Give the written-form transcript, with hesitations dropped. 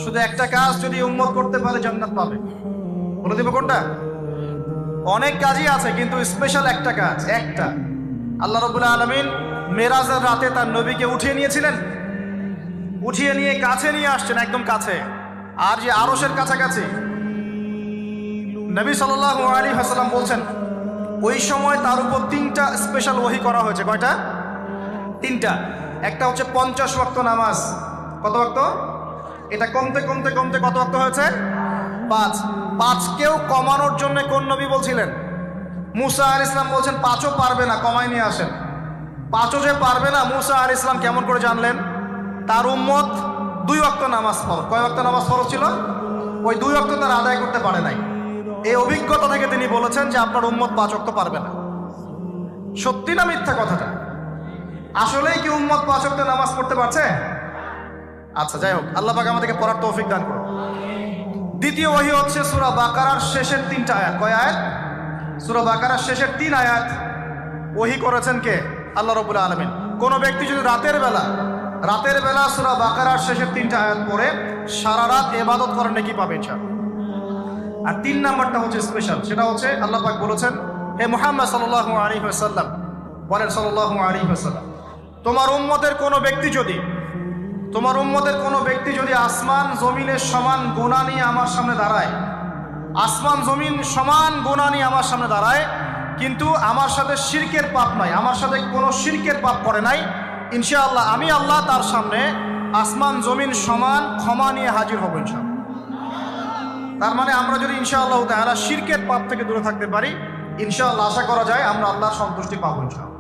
শুধু একটা কাজ যদি উম্মত করতে পারে জান্নাত পাবে। বলে দিব কোনটা? অনেক কাজই আছে, কিন্তু স্পেশাল একটা কাজ, একটা। আল্লাহ রাব্বুল আলামিন মেরাজের রাতে তার নবীকে উঠিয়ে নিয়েছিলেন, উঠিয়ে নিয়ে কাছে নিয়ে আসছেন, একদম কাছে, আর যে আরশের কাছাকাছি। নবী সাল্লাল্লাহু আলাইহি ওয়াসাল্লাম বলছেন ওই সময় তার উপর 3টা স্পেশাল ওহী করা হয়েছে। কয়টা? 3টা। একটা হচ্ছে 50 ওয়াক্ত নামাজ। কত ওয়াক্ত? এটা কমতে কমতে কমতে কত ওয়াক্ত হয়েছে? 5। 5কেও কমানোর জন্য কোন নবী বলছিলেন? মুসা আলাইহিস সালাম বলছেন 5ও পারবে না, কমাই নিয়ে আসেন। 5ও যে পারবে না, মুসা আলাইহিস সালাম কেমন করে জানলেন? তার উম্মত 2 ওয়াক্ত নামাজ ফরজ। কয় ওয়াক্ত নামাজ ফরজ ছিল? ওই 2 ওয়াক্ত তার আদায় করতে পারে নাই। এই অভিজ্ঞতা থেকে তিনি বলেছেন যে আপনার উম্মত 5 ওয়াক্ত পারবে না। সত্যি না মিথ্যা কথাটা? আসলেই কি উম্মত 5 ওয়াক্ত নামাজ পড়তে পারছে? আচ্ছা, যাই হোক, আল্লাহ পাক আমাদেরকে পড়ার তৌফিক দান করুন। দ্বিতীয় ওহী হচ্ছে সূরা বাকারার শেষের 3টা আয়াত। কয় আয়াত? সূরা বাকারার শেষের 3 আয়াত ওহী করেছেন কে? আল্লাহ রাব্বুল আলামিন। কোন ব্যক্তি যদি রাতের বেলা সূরা বাকারার শেষের 3টা আয়াত পড়ে সারা রাত ইবাদত করেন, নাকি পাবে ইনশাআল্লাহ। আর 3 নাম্বারটা হচ্ছে স্পেশাল, সেটা হচ্ছে আল্লাহ পাক বলেছেন, হে মুহাম্মদ সাল্লাল্লাহু আলাইহি ওয়াসাল্লাম, বলেন সাল্লাল্লাহু আলাইহি ওয়াসাল্লাম, তোমার উম্মতের কোনো ব্যক্তি যদি আসমান জমিনের সমান গুনাহ নিয়ে আমার সামনে দাঁড়ায়, আসমান জমিন সমান গুনাহ নিয়ে আমার সামনে দাঁড়ায়, কিন্তু আমার সাথে শিরকের পাপ নাই, আমার সাথে কোনো শিরকের পাপ করে নাই, ইনশাআল্লাহ আমি আল্লাহ তার সামনে আসমান জমিন সমান ক্ষমা নিয়ে হাজির হব ইনশাআল্লাহ। তার মানে আমরা যদি ইনশাআল্লাহ তাআলা শিরকের পাপ থেকে দূরে থাকতে পারি, ইনশাআল্লাহ আশা করা যায় আমরা আল্লাহর সন্তুষ্টি পাবো ইনশাআল্লাহ।